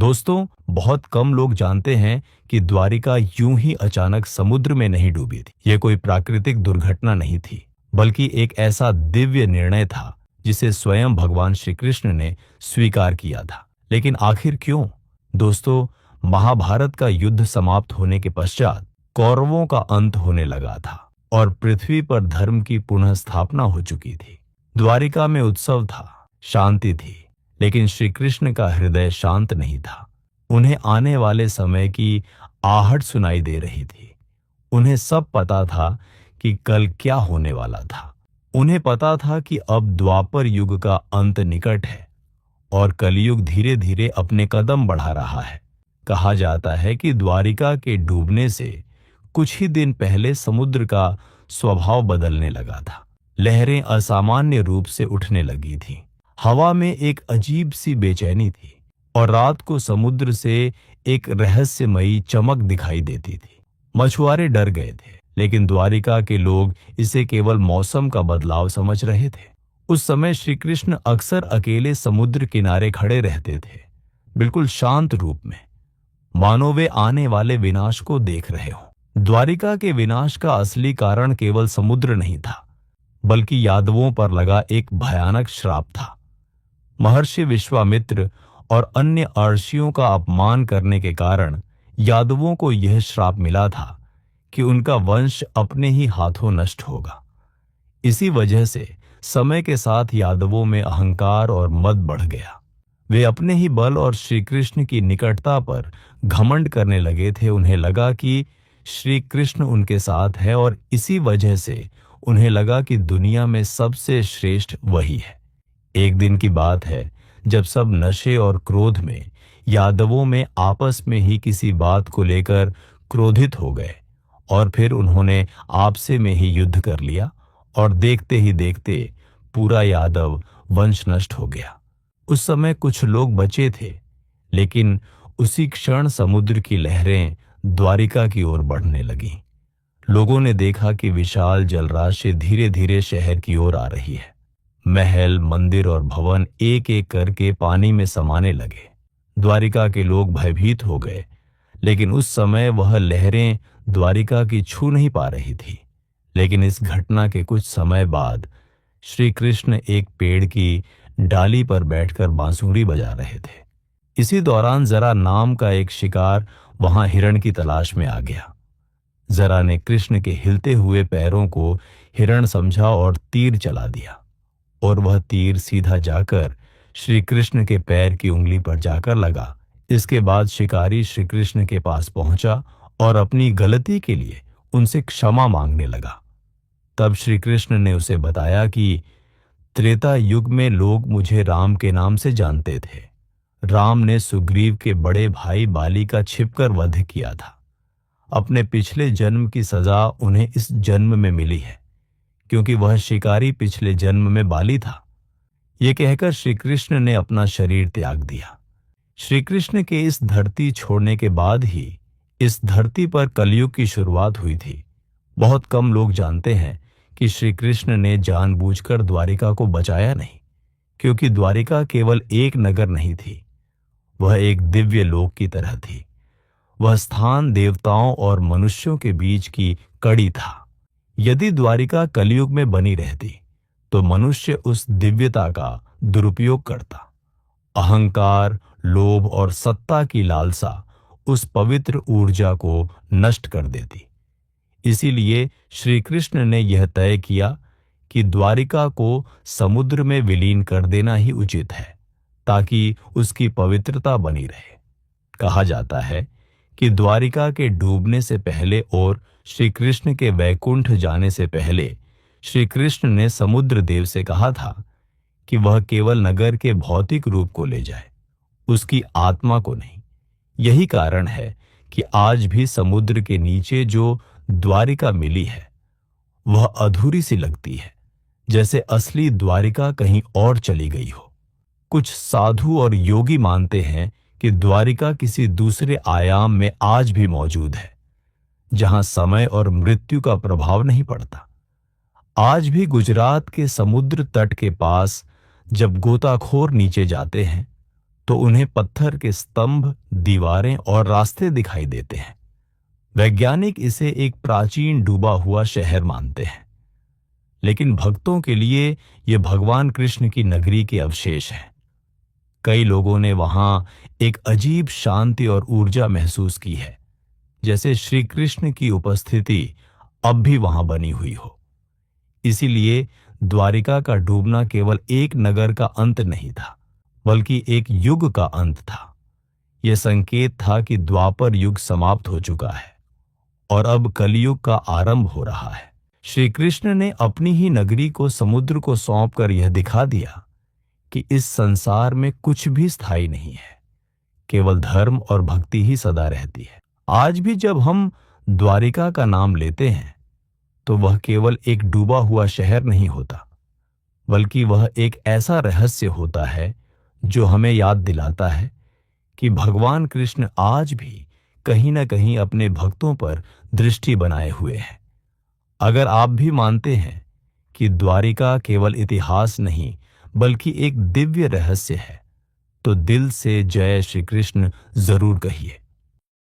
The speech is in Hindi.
दोस्तों, बहुत कम लोग जानते हैं कि द्वारिका यूं ही अचानक समुद्र में नहीं डूबी थी। यह कोई प्राकृतिक दुर्घटना नहीं थी, बल्कि एक ऐसा दिव्य निर्णय था जिसे स्वयं भगवान श्री कृष्ण ने स्वीकार किया था। लेकिन आखिर क्यों? दोस्तों, महाभारत का युद्ध समाप्त होने के पश्चात कौरवों का अंत होने लगा था और पृथ्वी पर धर्म की पुनः स्थापना हो चुकी थी। द्वारिका में उत्सव था, शांति थी, लेकिन श्री कृष्ण का हृदय शांत नहीं था। उन्हें आने वाले समय की आहट सुनाई दे रही थी। उन्हें सब पता था कि कल क्या होने वाला था। उन्हें पता था कि अब द्वापर युग का अंत निकट है और कलयुग धीरे धीरे अपने कदम बढ़ा रहा है। कहा जाता है कि द्वारिका के डूबने से कुछ ही दिन पहले समुद्र का स्वभाव बदलने लगा था। लहरें असामान्य रूप से उठने लगी थीं। हवा में एक अजीब सी बेचैनी थी और रात को समुद्र से एक रहस्यमयी चमक दिखाई देती थी। मछुआरे डर गए थे, लेकिन द्वारिका के लोग इसे केवल मौसम का बदलाव समझ रहे थे। उस समय श्री कृष्ण अक्सर अकेले समुद्र किनारे खड़े रहते थे, बिल्कुल शांत रूप में, मानो वे आने वाले विनाश को देख रहे हों। द्वारिका के विनाश का असली कारण केवल समुद्र नहीं था, बल्कि यादवों पर लगा एक भयानक श्राप था। महर्षि विश्वामित्र और अन्य अर्षियों का अपमान करने के कारण यादवों को यह श्राप मिला था कि उनका वंश अपने ही हाथों नष्ट होगा। इसी वजह से समय के साथ यादवों में अहंकार और मद बढ़ गया। वे अपने ही बल और श्री कृष्ण की निकटता पर घमंड करने लगे थे। उन्हें लगा कि श्री कृष्ण उनके साथ है और इसी वजह से उन्हें लगा कि दुनिया में सबसे श्रेष्ठ वही है। एक दिन की बात है जब सब नशे और क्रोध में यादवों में आपस में ही किसी बात को लेकर क्रोधित हो गए और फिर उन्होंने आपसे में ही युद्ध कर लिया और देखते ही देखते पूरा यादव वंश नष्ट हो गया। उस समय कुछ लोग बचे थे, लेकिन उसी क्षण समुद्र की लहरें द्वारिका की ओर बढ़ने लगीं। लोगों ने देखा कि विशाल जलराशि धीरे धीरे शहर की ओर आ रही है। महल, मंदिर और भवन एक एक करके पानी में समाने लगे। द्वारिका के लोग भयभीत हो गए, लेकिन उस समय वह लहरें द्वारिका की छू नहीं पा रही थी। लेकिन इस घटना के कुछ समय बाद श्री कृष्ण एक पेड़ की डाली पर बैठकर बांसुरी बजा रहे थे। इसी दौरान जरा नाम का एक शिकार वहां हिरण की तलाश में आ गया। जरा ने कृष्ण के हिलते हुए पैरों को हिरण समझा और तीर चला दिया, और वह तीर सीधा जाकर श्री कृष्ण के पैर की उंगली पर जाकर लगा। इसके बाद शिकारी श्री कृष्ण के पास पहुंचा और अपनी गलती के लिए उनसे क्षमा मांगने लगा। तब श्री कृष्ण ने उसे बताया कि त्रेता युग में लोग मुझे राम के नाम से जानते थे। राम ने सुग्रीव के बड़े भाई बाली का छिपकर वध किया था। अपने पिछले जन्म की सजा उन्हें इस जन्म में मिली है, क्योंकि वह शिकारी पिछले जन्म में बाली था। ये कहकर श्री कृष्ण ने अपना शरीर त्याग दिया। श्री कृष्ण के इस धरती छोड़ने के बाद ही इस धरती पर कलयुग की शुरुआत हुई थी। बहुत कम लोग जानते हैं कि श्री कृष्ण ने जानबूझकर द्वारिका को बचाया नहीं, क्योंकि द्वारिका केवल एक नगर नहीं थी, वह एक दिव्य लोक की तरह थी। वह स्थान देवताओं और मनुष्यों के बीच की कड़ी था। यदि द्वारिका कलयुग में बनी रहती तो मनुष्य उस दिव्यता का दुरुपयोग करता। अहंकार, लोभ और सत्ता की लालसा उस पवित्र ऊर्जा को नष्ट कर देती। इसीलिए श्री कृष्ण ने यह तय किया कि द्वारिका को समुद्र में विलीन कर देना ही उचित है, ताकि उसकी पवित्रता बनी रहे। कहा जाता है कि द्वारिका के डूबने से पहले और श्री कृष्ण के वैकुंठ जाने से पहले श्री कृष्ण ने समुद्र देव से कहा था कि वह केवल नगर के भौतिक रूप को ले जाए, उसकी आत्मा को नहीं। यही कारण है कि आज भी समुद्र के नीचे जो द्वारिका मिली है वह अधूरी सी लगती है, जैसे असली द्वारिका कहीं और चली गई हो। कुछ साधु और योगी मानते हैं कि द्वारिका किसी दूसरे आयाम में आज भी मौजूद है, जहां समय और मृत्यु का प्रभाव नहीं पड़ता। आज भी गुजरात के समुद्र तट के पास जब गोताखोर नीचे जाते हैं तो उन्हें पत्थर के स्तंभ, दीवारें और रास्ते दिखाई देते हैं। वैज्ञानिक इसे एक प्राचीन डूबा हुआ शहर मानते हैं, लेकिन भक्तों के लिए यह भगवान कृष्ण की नगरी के अवशेष हैं। कई लोगों ने वहां एक अजीब शांति और ऊर्जा महसूस की है, जैसे श्री कृष्ण की उपस्थिति अब भी वहां बनी हुई हो। इसीलिए द्वारिका का डूबना केवल एक नगर का अंत नहीं था, बल्कि एक युग का अंत था। यह संकेत था कि द्वापर युग समाप्त हो चुका है और अब कलयुग का आरंभ हो रहा है। श्री कृष्ण ने अपनी ही नगरी को समुद्र को सौंपकर यह दिखा दिया कि इस संसार में कुछ भी स्थायी नहीं है, केवल धर्म और भक्ति ही सदा रहती है। आज भी जब हम द्वारिका का नाम लेते हैं तो वह केवल एक डूबा हुआ शहर नहीं होता, बल्कि वह एक ऐसा रहस्य होता है जो हमें याद दिलाता है कि भगवान कृष्ण आज भी कहीं ना कहीं अपने भक्तों पर दृष्टि बनाए हुए हैं। अगर आप भी मानते हैं कि द्वारिका केवल इतिहास नहीं बल्कि एक दिव्य रहस्य है, तो दिल से जय श्री कृष्ण जरूर कहिए।